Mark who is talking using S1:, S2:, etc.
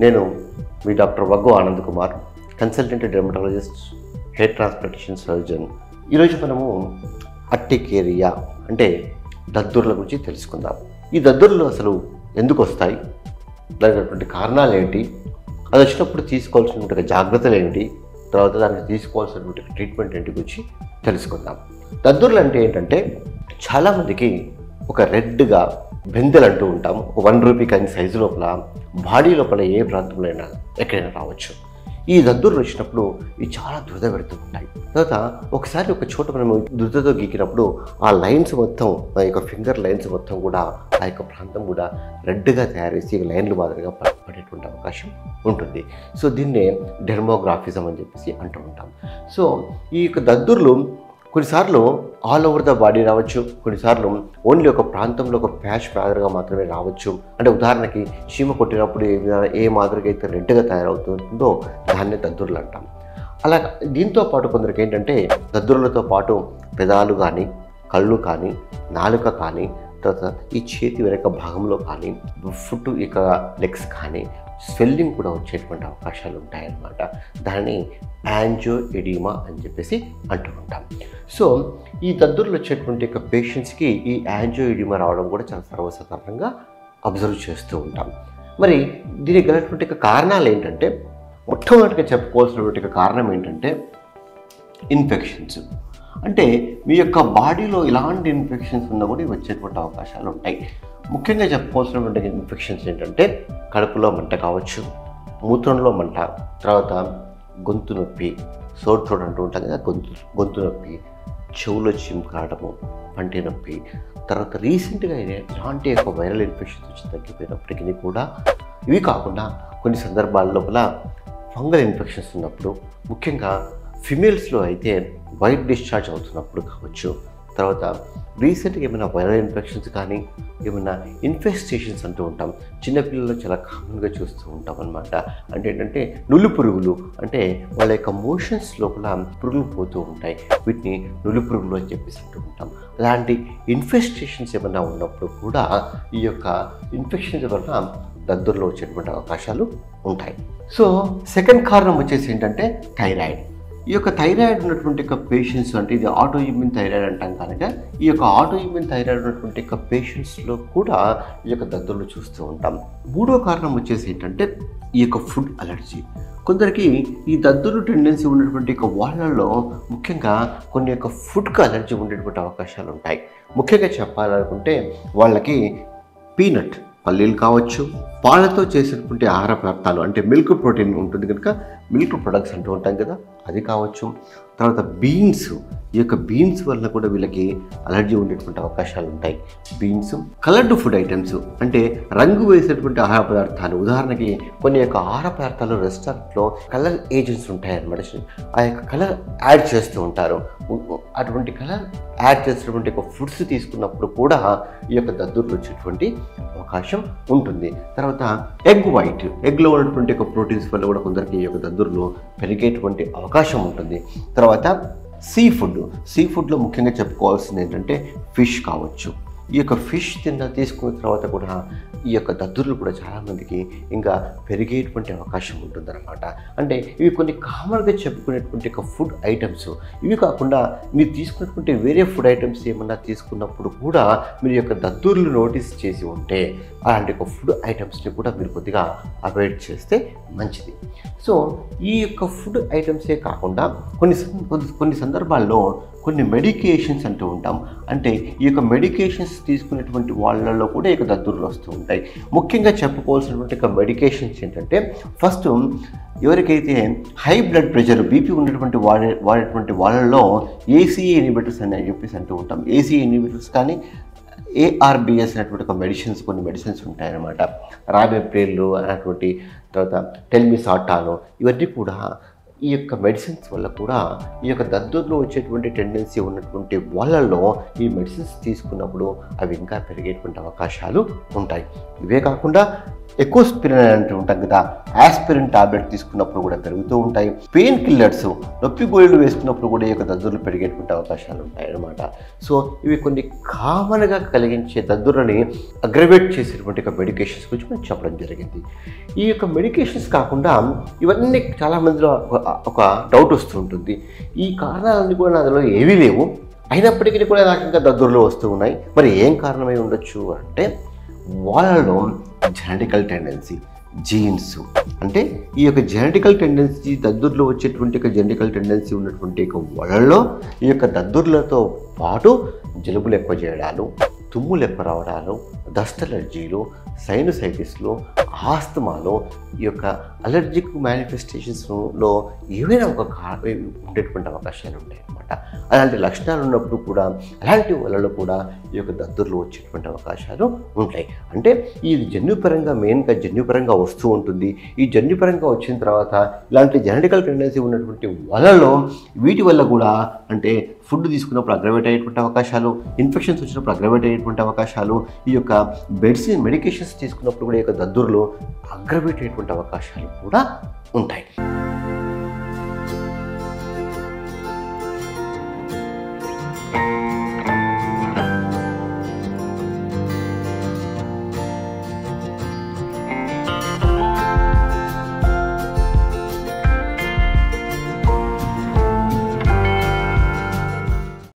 S1: నేను మీ doctor Vaggu Anand Kumar, consultant dermatologist, hair transplantation surgeon. ఈరోజు మనము అర్టికేరియా అంటే దద్దుర్ల గురించి తెలుసుకుందాం. ఈ దద్దుర్లు అసలు ఎందుకు వస్తాయి, దానికి కారణాలు ఏంటి, అది వచ్చినప్పుడు తీసుకోవాల్సినటువంటి జాగ్రత్తలు ఏంటి, తర్వాత దానికి తీసుకోవాల్సినటువంటి ట్రీట్మెంట్ ఏంటి గురించి తెలుసుకుందాం. దద్దుర్లు అంటే ఏంటంటే చాలామందికి ఒక రెడ్గా బెందెలు అంటూ ఉంటాం. ఒక 1 రూపీ కాయిన్ సైజు లోపల బాడీ లోపల ఏ ప్రాంతంలో అయినా ఎక్కడైనా రావచ్చు. ఈ దద్దుర్లు వచ్చినప్పుడు ఇవి చాలా దురద పెడుతూ ఉంటాయి. తర్వాత ఒకసారి ఒక చోట మనం దురదతో గీకినప్పుడు ఆ లైన్స్ మొత్తం, ఆ యొక్క ఫింగర్ లైన్స్ మొత్తం కూడా ఆ యొక్క ప్రాంతం కూడా రెడ్గా తయారేసి లైన్లు మాదిరిగా పడేటువంటి అవకాశం ఉంటుంది. సో దీన్నే డెర్మోగ్రాఫిజం అని చెప్పేసి అంటూ ఉంటాం. సో ఈ యొక్క దద్దుర్లు కొన్నిసార్లు ఆల్ ఓవర్ ద బాడీ రావచ్చు, కొన్నిసార్లు ఓన్లీ ఒక ప్రాంతంలో ఒక ప్యాచ్ మాదిరిగా మాత్రమే రావచ్చు. అంటే ఉదాహరణకి చీమ కొట్టినప్పుడు ఏ మాదిరిగా అయితే రెడ్గా తయారవుతుందో దాన్నే దద్దుర్లు అంటాం. అలా దీంతో పాటు కొందరికి ఏంటంటే దద్దుర్లతో పాటు పెదాలు కానీ, కళ్ళు కానీ, నాలుక కానీ, తర్వాత ఈ చేతి వెనక భాగంలో కానీ, ఫుట్ ఇక లెగ్స్ కానీ స్వెల్లింగ్ కూడా వచ్చేటువంటి అవకాశాలు ఉంటాయన్నమాట. దానిని యాంజియోఎడిమా అని చెప్పేసి అంటూ ఉంటాం. సో ఈ దద్దుర్లు వచ్చేటువంటి యొక్క పేషెంట్స్కి ఈ యాంజియోఎడిమా రావడం కూడా చాలా సర్వసాధారణంగా అబ్జర్వ్ చేస్తూ ఉంటాం. మరి దీనికి గలటువంటి కారణాలు ఏంటంటే, మొట్టమొదటిగా చెప్పుకోవాల్సినటువంటి కారణం ఏంటంటే ఇన్ఫెక్షన్స్. అంటే మీ యొక్క బాడీలో ఇలాంటి ఇన్ఫెక్షన్స్ ఉన్నా కూడా వచ్చేటువంటి అవకాశాలు ఉంటాయి. ముఖ్యంగా చెప్పుకోవాల్సినటువంటి ఇన్ఫెక్షన్స్ ఏంటంటే కడుపులో మంట కావచ్చు, మూత్రంలో మంట, తర్వాత గొంతు నొప్పి, సోర్ థ్రోట్ అంటూ ఉంటాం కదా, గొంతు నొప్పి, చెవులో చిమ్కాడము, పంటి నొప్పి, తర్వాత రీసెంట్గా ఇలాంటి యొక్క వైరల్ ఇన్ఫెక్షన్స్ వచ్చి తగ్గిపోయినప్పటికీ కూడా ఇవి కాకుండా కొన్ని సందర్భాల లోపల ఫంగల్ ఇన్ఫెక్షన్స్ ఉన్నప్పుడు, ముఖ్యంగా ఫిమేల్స్లో అయితే వైట్ డిశ్చార్జ్ అవుతున్నప్పుడు కావచ్చు, తర్వాత రీసెంట్గా ఏమైనా వైరల్ ఇన్ఫెక్షన్స్ కానీ ఏమైనా ఇన్ఫెస్టేషన్స్ అంటూ ఉంటాం. చిన్నపిల్లల్లో చాలా కామన్గా చూస్తూ ఉంటాం అన్నమాట. అంటే ఏంటంటే నులి పురుగులు, అంటే వాళ్ళ యొక్క మోషన్స్ లోపల పురుగులు పోతూ ఉంటాయి. వీటిని నులి పురుగులు అని చెప్పేసి అంటూ ఉంటాం. అలాంటి ఇన్ఫెస్టేషన్స్ ఏమైనా ఉన్నప్పుడు కూడా ఈ యొక్క ఇన్ఫెక్షన్స్ వల్ల దద్దుర్లో వచ్చేటువంటి అవకాశాలు ఉంటాయి. సో సెకండ్ కారణం వచ్చేసి ఏంటంటే థైరాయిడ్. ఈ యొక్క థైరాయిడ్ ఉన్నటువంటి యొక్క పేషెంట్స్, అంటే ఇది ఆటో ఇమ్యూన్ థైరాయిడ్ అంటాం కనుక, ఈ యొక్క ఆటో ఇమ్యూన్ థైరాయిడ్ ఉన్నటువంటి యొక్క పేషెంట్స్లో కూడా ఈ యొక్క దద్దుర్లు చూస్తూ ఉంటాం. మూడో కారణం వచ్చేసి ఏంటంటే ఈ యొక్క ఫుడ్ అలర్జీ. కొందరికి ఈ దద్దుర్లు టెండెన్సీ ఉన్నటువంటి యొక్క వాళ్ళల్లో ముఖ్యంగా కొన్ని యొక్క ఫుడ్కి అలర్జీ ఉండేటువంటి అవకాశాలు ఉంటాయి. ముఖ్యంగా చెప్పాలనుకుంటే వాళ్ళకి పీనట్, పల్లీలు కావచ్చు, పాలతో చేసినటువంటి ఆహార పదార్థాలు, అంటే మిల్క్ ప్రోటీన్ ఉంటుంది కనుక మిల్క్ ప్రొడక్ట్స్ అంటూ ఉంటాం కదా, అది కావచ్చు. తర్వాత బీన్స్, ఈ యొక్క బీన్స్ వల్ల కూడా వీళ్ళకి అలర్జీ ఉండేటువంటి అవకాశాలు ఉంటాయి. బీన్స్, కలర్డ్ ఫుడ్ ఐటమ్స్, అంటే రంగు వేసేటువంటి ఆహార పదార్థాలు. ఉదాహరణకి కొన్ని యొక్క ఆహార పదార్థాలు రెస్టారెంట్లో కలర్ ఏజెంట్స్ ఉంటాయన్నమాట. ఆ యొక్క కలర్ యాడ్ చేస్తూ ఉంటారు. అటువంటి కలర్ యాడ్ చేసినటువంటి ఒక ఫుడ్స్ తీసుకున్నప్పుడు కూడా ఈ యొక్క దద్దుర్లు వచ్చేటువంటి అవకాశం ఉంటుంది. తర్వాత ఎగ్ వైట్, ఎగ్లో ఉన్నటువంటి ఒక ప్రోటీన్స్ వల్ల కూడా కొందరికి ఈ యొక్క దద్దుర్లు పెరిగేటువంటి అవకాశం ఉంటుంది. తర్వాత సీ ఫుడ్లో ముఖ్యంగా చెప్పుకోవాల్సింది ఏంటంటే ఫిష్ కావచ్చు. ఈ యొక్క ఫిష్ తీసుకున్న తర్వాత కూడా ఈ యొక్క దద్దుర్లు కూడా చాలామందికి ఇంకా పెరిగేటువంటి అవకాశం ఉంటుందన్నమాట. అంటే ఇవి కొన్ని కామన్గా చెప్పుకునేటువంటి ఒక ఫుడ్ ఐటమ్స్. ఇవి కాకుండా మీరు తీసుకున్నటువంటి వేరే ఫుడ్ ఐటమ్స్ ఏమన్నా తీసుకున్నప్పుడు కూడా మీరు యొక్క దద్దుర్లు నోటీస్ చేసి ఉంటే అలాంటి ఒక ఫుడ్ ఐటమ్స్ని కూడా మీరు కొద్దిగా అవాయిడ్ చేస్తే మంచిది. సో ఈ యొక్క ఫుడ్ ఐటమ్సే కాకుండా కొన్ని సందర్భాల్లో కొన్ని మెడికేషన్స్ అంటూ ఉంటాం. అంటే ఈ యొక్క మెడికేషన్స్ తీసుకునేటువంటి వాళ్ళలో కూడా ఈ యొక్క దద్దుర్లు వస్తూ ఉంటాయి. ముఖ్యంగా చెప్పుకోవాల్సినటువంటి ఒక మెడికేషన్స్ ఏంటంటే, ఫస్ట్ ఎవరికైతే హై బ్లడ్ ప్రెషర్, బీపీ ఉన్నటువంటి వాడేటువంటి వాళ్ళలో ఏసీఏ ఇన్హిబిటర్స్ అని చెప్పేసి అంటూ ఉంటాం. ఏసీఏ ఇన్హిబిటర్స్ కానీ ఏఆర్బిఎస్ అనేటువంటి ఒక మెడిసిన్స్, కొన్ని మెడిసిన్స్ ఉంటాయన్నమాట. రాబెప్రిల్ అనేటువంటి, తర్వాత టెల్మిసాటాను, ఇవన్నీ కూడా ఈ యొక్క మెడిసిన్స్ వల్ల కూడా ఈ యొక్క దద్దుర్లో వచ్చేటువంటి టెండెన్సీ ఉన్నటువంటి వాళ్ళల్లో ఈ మెడిసిన్స్ తీసుకున్నప్పుడు అవి ఇంకా పెరిగేటువంటి అవకాశాలు ఉంటాయి. ఇవే కాకుండా ఎకోస్పిరిన్ అంటూ ఉంటాం కదా, ఆస్పిరిన్ టాబ్లెట్ తీసుకున్నప్పుడు కూడా పెరుగుతూ ఉంటాయి. పెయిన్ కిల్లర్స్, నొప్పి గోళీలు వేసుకున్నప్పుడు కూడా ఈ యొక్క దద్దుర్లు పెరిగేటువంటి అవకాశాలు ఉంటాయన్నమాట. సో ఇవి కొన్ని కామన్గా కలిగించే దద్దుర్లని అగ్రవేట్ చేసేటువంటి ఒక మెడికేషన్స్ గురించి మనం చెప్పడం జరిగింది. ఈ యొక్క మెడికేషన్స్ కాకుండా ఇవన్నీ చాలామందిలో ఒక డౌట్ వస్తూ ఉంటుంది, ఈ కారణాలన్నీ కూడా అందులో ఏవీ లేవు, అయినప్పటికీ కూడా నాకు ఇంకా దద్దుర్లు వస్తూ ఉన్నాయి, మరి ఏం కారణమై ఉండొచ్చు అంటే వాళ్ళలో జెనెటికల్ టెండెన్సీ, జీన్స్, అంటే ఈ యొక్క జెనెటికల్ టెండెన్సీ, దద్దుర్లు వచ్చేటువంటి ఒక జెనెటికల్ టెండెన్సీ ఉన్నటువంటి వాళ్ళలో ఈ యొక్క దద్దుర్లతో పాటు జలుబులు ఎక్కువ చేయడాలు, తుమ్ములు ఎక్కువ రావడాలు, డస్ట్ అలర్జీలు, సైనసైటిస్లు, ఆస్తమాలో, ఈ యొక్క అలర్జిక్ మేనిఫెస్టేషన్స్లో ఏవైనా ఒక ఉండేటువంటి అవకాశాలు ఉంటాయి అన్నమాట. అలాంటి లక్షణాలు ఉన్నప్పుడు కూడా అలాంటి వాళ్ళలో కూడా ఈ యొక్క దద్దుర్లు వచ్చేటువంటి అవకాశాలు ఉంటాయి. అంటే ఈ జన్యుపరంగా మెయిన్గా జన్యుపరంగా వస్తూ ఉంటుంది. ఈ జన్యుపరంగా వచ్చిన తర్వాత ఇలాంటి జెనెటికల్ టెండెన్సీ ఉన్నటువంటి వాళ్ళలో వీటి వల్ల కూడా అంటే ఫుడ్ తీసుకున్నప్పుడు అగ్రవేట్ అయ్యేటువంటి అవకాశాలు, ఇన్ఫెక్షన్స్ వచ్చినప్పుడు అగ్రవేట్ అయ్యేటువంటి అవకాశాలు, ఈ యొక్క మెడికేషన్స్ తీసుకున్నప్పుడు కూడా ఈ యొక్క దద్దుర్లు అగ్రవేట్ అయ్యేటువంటి అవకాశాలు కూడా ఉంటాయి.